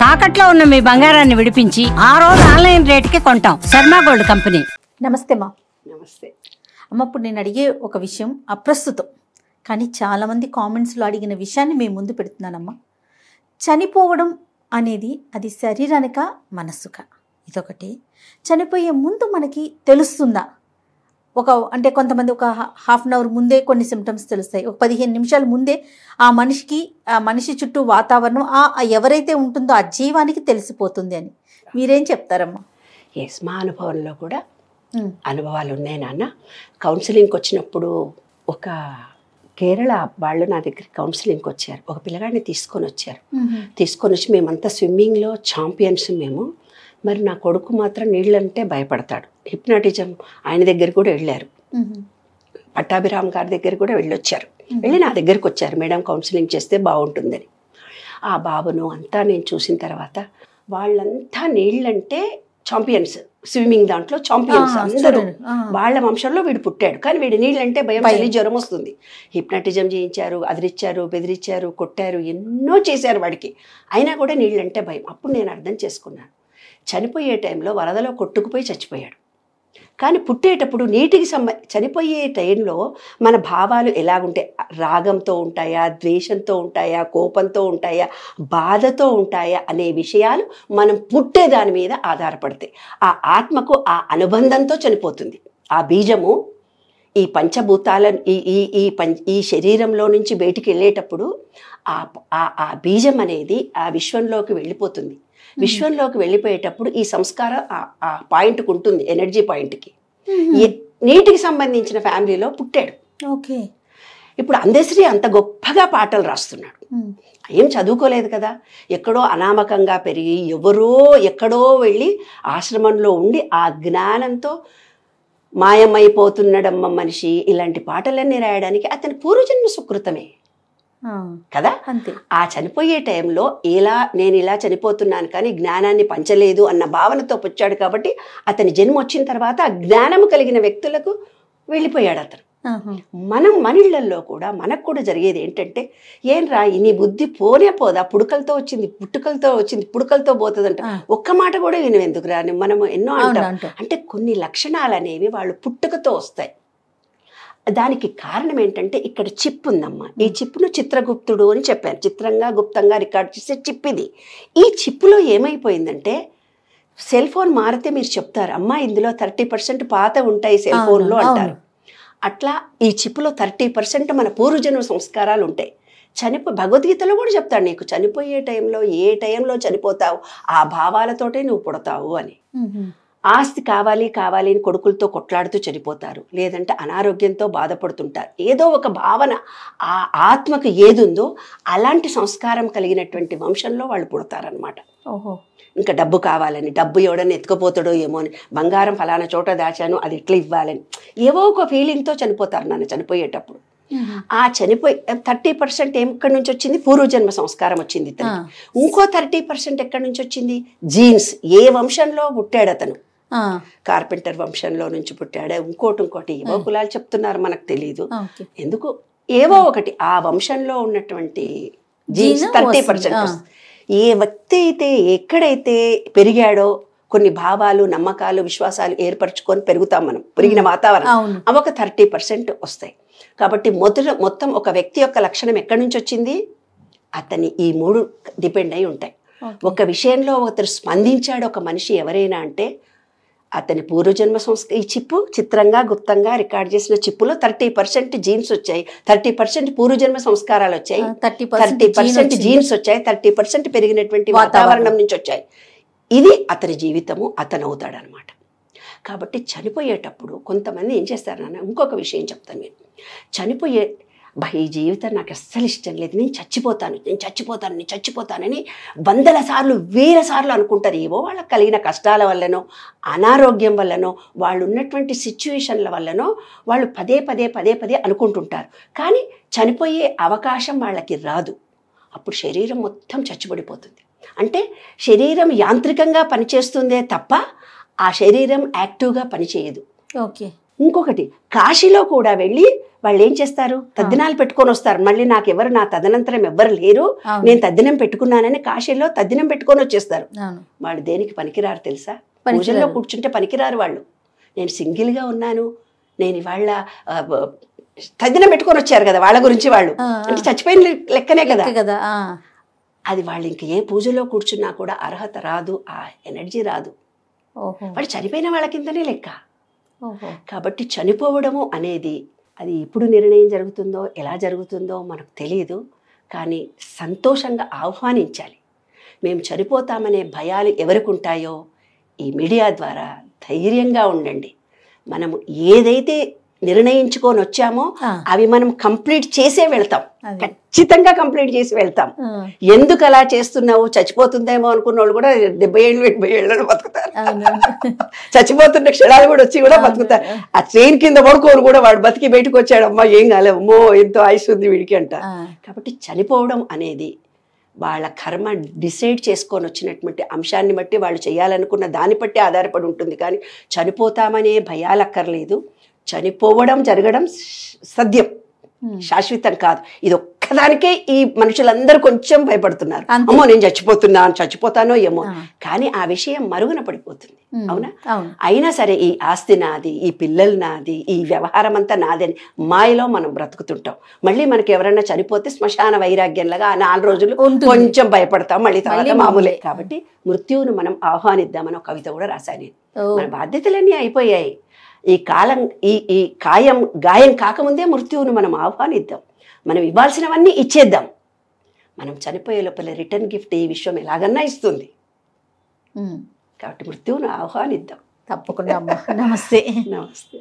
తాకట్లో ఉన్న మీ బంగారాన్ని విడిపించి ఆ రోజు ఆన్లైన్ రేటుకి కొంటాం. Sharma gold company. నమస్తే అమ్మా. నమస్తే అమ్మ, ఇప్పుడు నేను అడిగే ఒక విషయం అప్రస్తుతం, కానీ చాలామంది కామెంట్స్లో అడిగిన విషయాన్ని మేము ముందు పెడుతున్నానమ్మా. చనిపోవడం అనేది అది శరీరానిక మనస్సుక? ఇదొకటి. చనిపోయే ముందు మనకి తెలుస్తుందా? అంటే కొంతమంది ఒక హాఫ్ అన్ అవర్ ముందే కొన్ని సిమ్టమ్స్ తెలుస్తాయి, ఒక 15 నిమిషాల ముందే ఆ మనిషి చుట్టూ వాతావరణం ఎవరైతే ఉంటుందో ఆ జీవానికి తెలిసిపోతుంది అని మీరేం చెప్తారమ్మా? ఎస్, మా అనుభవంలో కూడా అనుభవాలు ఉన్నాయి నాన్న. కౌన్సిలింగ్కి వచ్చినప్పుడు ఒక కేరళ వాళ్ళు నా దగ్గర కౌన్సిలింగ్కి వచ్చారు. ఒక పిల్లగాడిని తీసుకొని వచ్చి మేమంతా స్విమ్మింగ్లో ఛాంపియన్స్ మేము. మరి నా కొడుకు మాత్రం నీళ్ళంటే భయపడతాడు. హిప్నాటిజం ఆయన దగ్గర కూడా వెళ్ళారు, పట్టాభిరామ్ గారి దగ్గర కూడా వెళ్ళి నా దగ్గరికి వచ్చారు, మేడం కౌన్సిలింగ్ చేస్తే బాగుంటుందని. ఆ బాబును అంతా నేను చూసిన తర్వాత వాళ్ళంతా నీళ్ళంటే ఛాంపియన్స్, స్విమ్మింగ్ దాంట్లో ఛాంపియన్స్ అందరూ. వాళ్ళ వంశంలో వీడు పుట్టాడు, కానీ వీడి నీళ్ళంటే భయం, చలి జ్వరం వస్తుంది. హిప్నాటిజం చేయించారు, అదిరిచ్చారు, బెదిరించారు, కొట్టారు, ఎన్నో చేశారు వాడికి, అయినా కూడా నీళ్ళంటే భయం. అప్పుడు నేను అర్థం చేసుకున్నాను, చనిపోయే టైంలో వరదలో కొట్టుకుపోయి చచ్చిపోయాడు, కానీ పుట్టేటప్పుడు చనిపోయే టైంలో మన భావాలు ఎలాగుంటాయి? రాగంతో ఉంటాయా, ద్వేషంతో ఉంటాయా, కోపంతో ఉంటాయా, బాధతో ఉంటాయా అనే విషయాలు మనం పుట్టే దాని మీద ఆధారపడతాయి. ఆ ఆత్మకు ఆ అనుబంధంతో చనిపోతుంది. ఆ బీజము ఈ పంచభూతాల ఈ శరీరంలో నుంచి బయటికి వెళ్ళేటప్పుడు ఆ బీజం అనేది ఆ విశ్వంలోకి వెళ్ళిపోతుంది. విశ్వంలోకి వెళ్ళిపోయేటప్పుడు ఈ సంస్కారం ఆ పాయింట్కి ఉంటుంది, ఎనర్జీ పాయింట్కి. నీటికి సంబంధించిన ఫ్యామిలీలో పుట్టాడు. ఓకే. ఇప్పుడు అందశ్రీ అంత గొప్పగా పాటలు రాస్తున్నాడు, ఏం చదువుకోలేదు కదా, ఎక్కడో అనామకంగా పెరిగి ఎవరో ఎక్కడో వెళ్ళి ఆశ్రమంలో ఉండి ఆ జ్ఞానంతో మాయమైపోతున్నాడమ్మ మనిషి. ఇలాంటి పాటలన్నీ రాయడానికి అతని పూర్వజన్మ సుకృతమే కదా. ఆ చనిపోయే టైంలో నేను ఇలా చనిపోతున్నాను కానీ జ్ఞానాన్ని పంచలేదు అన్న భావనతో పుచ్చాడు కాబట్టి అతని జన్మ వచ్చిన తర్వాత ఆ జ్ఞానము కలిగిన వ్యక్తులకు వెళ్ళిపోయాడు అతను. మనిళ్ళల్లో కూడా మనకు కూడా జరిగేది ఏంటంటే, ఏం రా నీ బుద్ధి పోనే పోదా, పుట్టుకలతో వచ్చింది పుడకలతో పోతుందంట. ఒక్క మాట కూడా విను ఎందుకు రా, మనము ఎన్నో అంటాం. అంటే కొన్ని లక్షణాలు అనేవి వాళ్ళు పుట్టుకతో వస్తాయి. దానికి కారణం ఏంటంటే, ఇక్కడ చిప్ ఉందమ్మా. ఈ చిప్ను చిత్రగుప్తుడు అని చెప్పాను, చిత్రంగా గుప్తంగా రికార్డ్ చేసే చిప్ ఇది. ఈ చిప్పులో ఏమైపోయిందంటే, సెల్ ఫోన్ మారితే మీరు చెప్తారు, అమ్మా ఇందులో 30% పాత ఉంటాయి సెల్ ఫోన్లో అంటారు. అట్లా ఈ చిప్పులో 30% మన పూర్వజన్మ సంస్కారాలు ఉంటాయి. భగవద్గీతలో కూడా చెప్తాడు, నీకు చనిపోయే టైంలో ఏ టైంలో చనిపోతావు ఆ భావాలతోటే నువ్వు పుడతావు అని. ఆస్తి కావాలి అని కొడుకులతో కొట్లాడుతూ చనిపోతారు, లేదంటే అనారోగ్యంతో బాధపడుతుంటారు. ఏదో ఒక భావన ఆ ఆత్మకు ఏదుందో అలాంటి సంస్కారం కలిగినటువంటి వంశంలో వాళ్ళు పుడతారనమాట. ఇంకా డబ్బు కావాలని, డబ్బు ఎవడని ఎత్తుకుపోతాడో ఏమో అని, బంగారం ఫలానా చోట దాచాను అది ఎట్లా ఇవ్వాలని, ఏవో ఒక ఫీలింగ్తో చనిపోతారు నాన్న చనిపోయేటప్పుడు. ఆ 30% ఎక్కడి నుంచి వచ్చింది? పూర్వజన్మ సంస్కారం వచ్చింది ఇతను. ఇంకో 30% ఎక్కడి నుంచి వచ్చింది? జీన్స్. ఏ వంశంలో పుట్టాడు అతను? కార్పెంటర్ వంశంలో నుంచి పుట్టాడా, ఇంకోటి ఏవో కులాలు చెప్తున్నారు, మనకు తెలియదు ఎందుకు. ఏవో ఒకటి ఆ వంశంలో ఉన్నటువంటి జీన్స్ 30%. ఏ వ్యక్తి అయితే ఎక్కడైతే పెరిగాడో కొన్ని భావాలు, నమ్మకాలు, విశ్వాసాలు ఏర్పరచుకొని పెరుగుతాం మనం, పెరిగిన వాతావరణం, అవి ఒక 30% వస్తాయి. కాబట్టి మొత్తం ఒక వ్యక్తి యొక్క లక్షణం ఎక్కడి నుంచి వచ్చింది? అతని ఈ 3 డిపెండ్ అయి ఉంటాయి. ఒక విషయంలో అతను స్పందించాడు ఒక మనిషి ఎవరైనా అంటే, అతని పూర్వజన్మ ఈ చిప్పు చిత్రంగా గుప్తంగా రికార్డ్ చేసిన చిప్పులో 30% జీన్స్ వచ్చాయి, 30% పూర్వజన్మ సంస్కారాలు వచ్చాయి, 30% జీన్స్ వచ్చాయి, 30% పెరిగినటువంటి వాతావరణం నుంచి వచ్చాయి. ఇది అతని జీవితము, అతను అవుతాడనమాట. కాబట్టి చనిపోయేటప్పుడు కొంతమంది ఏం చేస్తారు నాన్న, ఇంకొక విషయం చెప్తాను నేను. ఈ జీవితం నాకు అస్సలు ఇష్టం లేదు, నేను చచ్చిపోతానని 100 సార్లు 1000 సార్లు అనుకుంటారు. ఏవో వాళ్ళకి కలిగిన కష్టాల వల్లనో, అనారోగ్యం వల్లనో, వాళ్ళు ఉన్నటువంటి సిచ్యువేషన్ల వల్లనో వాళ్ళు పదే అనుకుంటుంటారు. కానీ చనిపోయే అవకాశం వాళ్ళకి రాదు. అప్పుడు శరీరం మొత్తం చచ్చిపడిపోతుంది. అంటే శరీరం యాంత్రికంగా పనిచేస్తుందే తప్ప ఆ శరీరం యాక్టివ్గా పనిచేయదు. ఓకే. ఇంకొకటి కాశీలో కూడా వెళ్ళి వాళ్ళు ఏం చేస్తారు, తద్దినాలు పెట్టుకొని వస్తారు. మళ్ళీ నాకెవరు నా తదనంతరం ఎవ్వరు లేరు, నేను తద్దినం పెట్టుకున్నానని కాశీలో తద్దినం పెట్టుకొని వచ్చేస్తారు. వాళ్ళు దేనికి పనికిరారు తెలుసా? పూజల్లో కూర్చుంటే పనికిరారు వాళ్ళు. నేను సింగిల్గా ఉన్నాను, నేను ఇవాళ తద్దినం పెట్టుకొని వచ్చారు కదా వాళ్ళ గురించి, వాళ్ళు అంటే చచ్చిపోయిన లెక్కనే కదా. అది వాళ్ళు ఇంక ఏ పూజలో కూర్చున్నా కూడా అర్హత రాదు, ఆ ఎనర్జీ రాదు. వాళ్ళు చనిపోయిన వాళ్ళ కిందనే లెక్క. కాబట్టి చనిపోవడము అనేది అది ఎప్పుడు నిర్ణయం జరుగుతుందో ఎలా జరుగుతుందో మనకు తెలియదు, కానీ సంతోషంగా ఆహ్వానించాలి. మేము చనిపోతామనే భయాలు ఎవరికి ఉంటాయో ఈ మీడియా ద్వారా ధైర్యంగా ఉండండి. మనము ఏదైతే నిర్ణయించుకొని వచ్చామో అవి మనం కంప్లీట్ చేసే వెళ్తాం, ఖచ్చితంగా కంప్లీట్ చేసి వెళ్తాం. ఎందుకు అలా చేస్తున్నావు, చచ్చిపోతుందేమో అనుకున్న వాళ్ళు కూడా 70 ఏళ్ళు 80 ఏళ్ళలో బతుకుతారు. చచ్చిపోతున్న క్షణాలు కూడా వచ్చి కూడా బతుకుతారు. ఆ ట్రైన్ కింద పడుకోని కూడా వాడు బతికి బయటకు వచ్చాడమ్మా, ఏం కాలేమో ఎంతో ఆయుష్ ఉంది వీడికి అంట. కాబట్టి చనిపోవడం అనేది వాళ్ళ కర్మ డిసైడ్ చేసుకొని వచ్చినటువంటి అంశాన్ని బట్టి వాళ్ళు చేయాలనుకున్న దాన్ని బట్టి ఆధారపడి ఉంటుంది. కానీ చనిపోతామనే భయాలు అక్కర్లేదు. చనిపోవడం జరగడం సత్యం, శాశ్వతం కాదు. ఇది ఒక్కదానికే ఈ మనుషులందరూ కొంచెం భయపడుతున్నారు. అమ్మో నేను చచ్చిపోతానో ఏమో, కానీ ఆ విషయం మరుగున పడిపోతుంది. అవునా? అయినా సరే ఈ ఆస్తి నాది, ఈ పిల్లలు నాది, ఈ వ్యవహారం అంతా నాదని మాయలో మనం బ్రతుకుతుంటాం. మళ్ళీ మనకి ఎవరైనా చనిపోతే శ్మశాన వైరాగ్యంలాగా 4 రోజులు కొంచెం భయపడతాం, మళ్ళీ తర్వాత మామూలే. కాబట్టి మృత్యువును మనం ఆహ్వానిద్దామని ఒక కవిత కూడా రాశాను. మన బాధ్యతలన్నీ అయిపోయాయి. ఈ కాలం ఈ గాయం కాకముందే మృత్యువును మనం ఆహ్వానిద్దాం. మనం ఇవ్వాల్సినవన్నీ ఇచ్చేద్దాం. మనం చనిపోయే లోపల రిటర్న్ గిఫ్ట్ ఈ విశ్వం ఎలాగన్నా ఇస్తుంది. కాబట్టి మృత్యువును ఆహ్వానిద్దాం. తప్పకుండా అమ్మా. నమస్తే. నమస్తే.